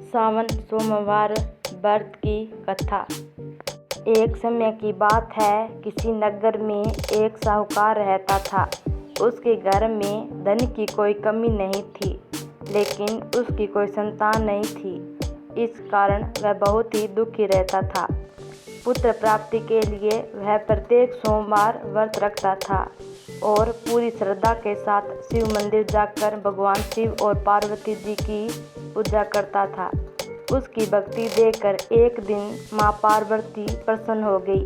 सावन सोमवार व्रत की कथा। एक समय की बात है, किसी नगर में एक साहूकार रहता था। उसके घर में धन की कोई कमी नहीं थी, लेकिन उसकी कोई संतान नहीं थी। इस कारण वह बहुत ही दुखी रहता था। पुत्र प्राप्ति के लिए वह प्रत्येक सोमवार व्रत रखता था और पूरी श्रद्धा के साथ शिव मंदिर जाकर भगवान शिव और पार्वती जी की पूजा करता था। उसकी भक्ति देखकर एक दिन माँ पार्वती प्रसन्न हो गई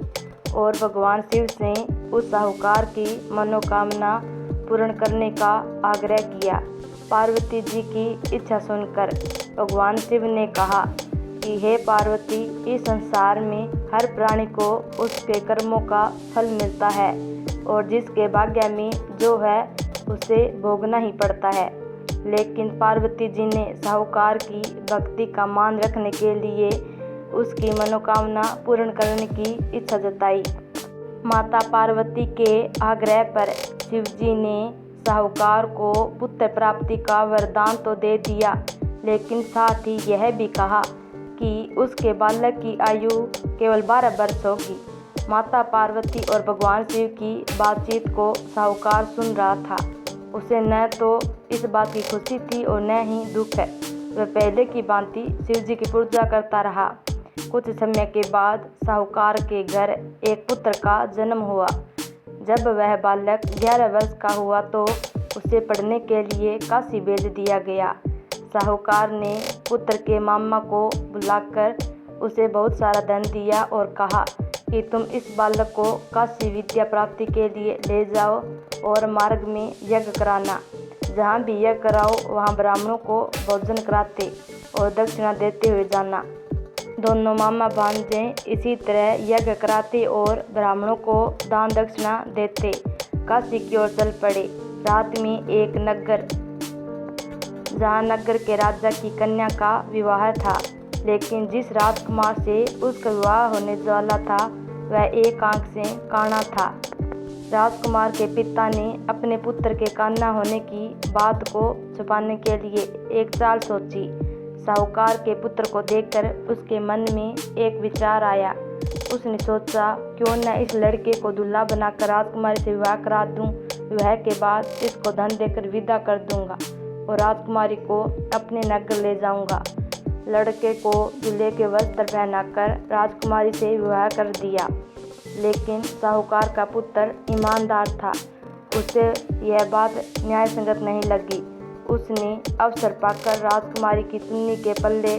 और भगवान शिव से उस साहूकार की मनोकामना पूर्ण करने का आग्रह किया। पार्वती जी की इच्छा सुनकर भगवान शिव ने कहा कि हे पार्वती, इस संसार में हर प्राणी को उसके कर्मों का फल मिलता है और जिसके भाग्य में जो है उसे भोगना ही पड़ता है। लेकिन पार्वती जी ने साहूकार की भक्ति का मान रखने के लिए उसकी मनोकामना पूर्ण करने की इच्छा जताई। माता पार्वती के आग्रह पर शिव जी ने साहूकार को पुत्र प्राप्ति का वरदान तो दे दिया, लेकिन साथ ही यह भी कहा कि उसके बालक की आयु केवल 12 वर्ष होगी। माता पार्वती और भगवान शिव की बातचीत को साहूकार सुन रहा था। उसे न तो इस बात की खुशी थी और न ही दुख है। वह पहले की भांति शिव जी की पूजा करता रहा। कुछ समय के बाद साहूकार के घर एक पुत्र का जन्म हुआ। जब वह बालक 11 वर्ष का हुआ तो उसे पढ़ने के लिए काशी भेज दिया गया। साहूकार ने पुत्र के मामा को बुलाकर उसे बहुत सारा धन दिया और कहा कि तुम इस बालक को काशी विद्या प्राप्ति के लिए ले जाओ और मार्ग में यज्ञ कराना। जहाँ भी यज्ञ कराओ वहाँ ब्राह्मणों को भोजन कराते और दक्षिणा देते हुए जाना। दोनों मामा भांजे इसी तरह यज्ञ कराते और ब्राह्मणों को दान दक्षिणा देते। काशी की ओर चल पड़े। रात में एक नगर, जहाँ नगर के राजा की कन्या का विवाह था, लेकिन जिस राजकुमार से उसका विवाह होने वाला था वह एक आंख से काना था। राजकुमार के पिता ने अपने पुत्र के काना होने की बात को छुपाने के लिए एक चाल सोची। साहूकार के पुत्र को देखकर उसके मन में एक विचार आया। उसने सोचा, क्यों न इस लड़के को दूल्हा बनाकर राजकुमारी से विवाह करा दूं। विवाह के बाद इसको धन देकर विदा कर दूंगा और राजकुमारी को अपने नगर ले जाऊंगा। लड़के को दूल्हे के वस्त्र पहनाकर राजकुमारी से विवाह कर दिया। लेकिन साहूकार का पुत्र ईमानदार था। उसे यह बात न्याय संगत नहीं लगी। उसने अवसर पाकर राजकुमारी की चुन्नी के पल्ले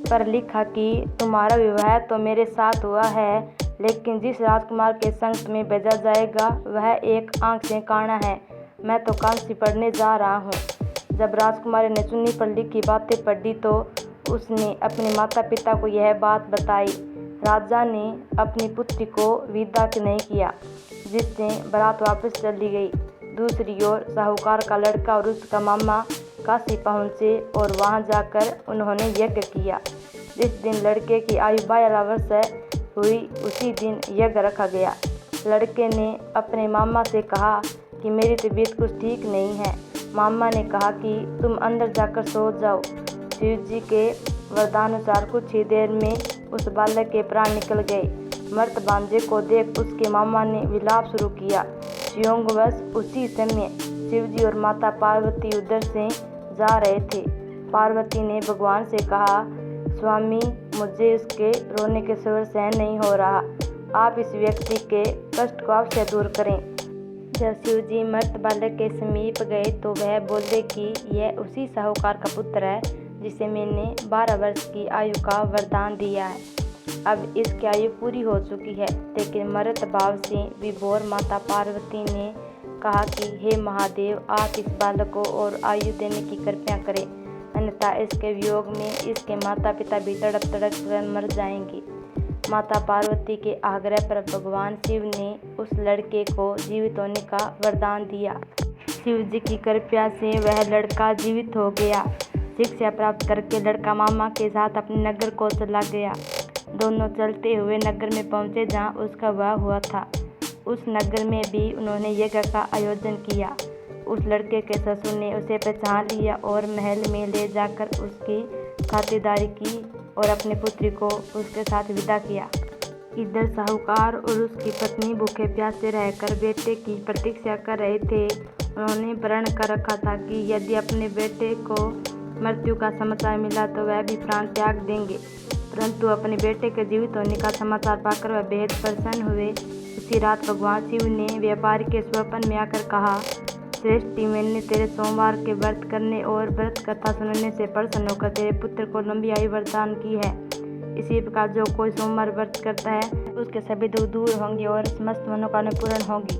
पर लिखा कि तुम्हारा विवाह तो मेरे साथ हुआ है, लेकिन जिस राजकुमार के संग तुम्हें भेजा जाएगा वह एक आंख से काना है। मैं तो काशी पढ़ने जा रहा हूँ। जब राजकुमारी ने चुन्नी पर लिखी बातें पढ़ी तो उसने अपने माता पिता को यह बात बताई। राजा ने अपनी पुत्री को विदा नहीं किया, जिससे बारात वापस चली गई। दूसरी ओर साहूकार का लड़का और उसका मामा काशी पहुँचे और वहां जाकर उन्होंने यज्ञ किया। जिस दिन लड़के की आयु 12 वर्ष हुई उसी दिन यज्ञ रखा गया। लड़के ने अपने मामा से कहा कि मेरी तबीयत कुछ ठीक नहीं है। मामा ने कहा कि तुम अंदर जाकर सो जाओ। शिव जी के वरदानुसार कुछ ही देर में उस बालक के प्राण निकल गए। मर्त भांजे को देख उसके मामा ने विलाप शुरू किया। संयोगवश उसी समय शिव जी और माता पार्वती उधर से जा रहे थे। पार्वती ने भगवान से कहा, स्वामी, मुझे उसके रोने के स्वर सहन नहीं हो रहा। आप इस व्यक्ति के कष्ट को अवश्य दूर करें। जब शिव जी मर्त बालक के समीप गए तो वह बोले कि यह उसी साहूकार का पुत्र है जिसे मैंने 12 वर्ष की आयु का वरदान दिया है। अब इसकी आयु पूरी हो चुकी है। लेकिन मर्त भाव से विभोर माता पार्वती ने कहा कि हे महादेव, आप इस बालक को और आयु देने की कृपा करें, अन्यथा इसके वियोग में इसके माता पिता भी तड़प तड़प कर मर जाएंगे। माता पार्वती के आग्रह पर भगवान शिव ने उस लड़के को जीवित होने का वरदान दिया। शिव जी की कृपा से वह लड़का जीवित हो गया। शिक्षा प्राप्त करके लड़का मामा के साथ अपने नगर को चला गया। दोनों चलते हुए नगर में पहुंचे जहां उसका विवाह हुआ था। उस नगर में भी उन्होंने यज्ञ का आयोजन किया। उस लड़के के ससुर ने उसे पहचान लिया और महल में ले जाकर उसकी खातिरदारी की और अपनी पुत्री को उसके साथ विदा किया। इधर साहूकार और उसकी पत्नी भूखे प्यासे रहकर बेटे की प्रतीक्षा कर रहे थे। उन्होंने प्रण कर रखा था कि यदि अपने बेटे को मृत्यु का समाचार मिला तो वह भी प्राण त्याग देंगे, परंतु अपने बेटे के जीवित होने का समाचार पाकर वह बेहद प्रसन्न हुए। उसी रात भगवान शिव ने व्यापारी के स्वप्न में आकर कहा, श्रेष्ठी, मैंने तेरे सोमवार के व्रत करने और व्रत कथा सुनने से प्रसन्न होकर तेरे पुत्र को लंबी आयु वरदान की है। इसी प्रकार जो कोई सोमवार व्रत करता है उसके सभी दुख दूर होंगे और समस्त मनोकामनाएं पूर्ण होंगी।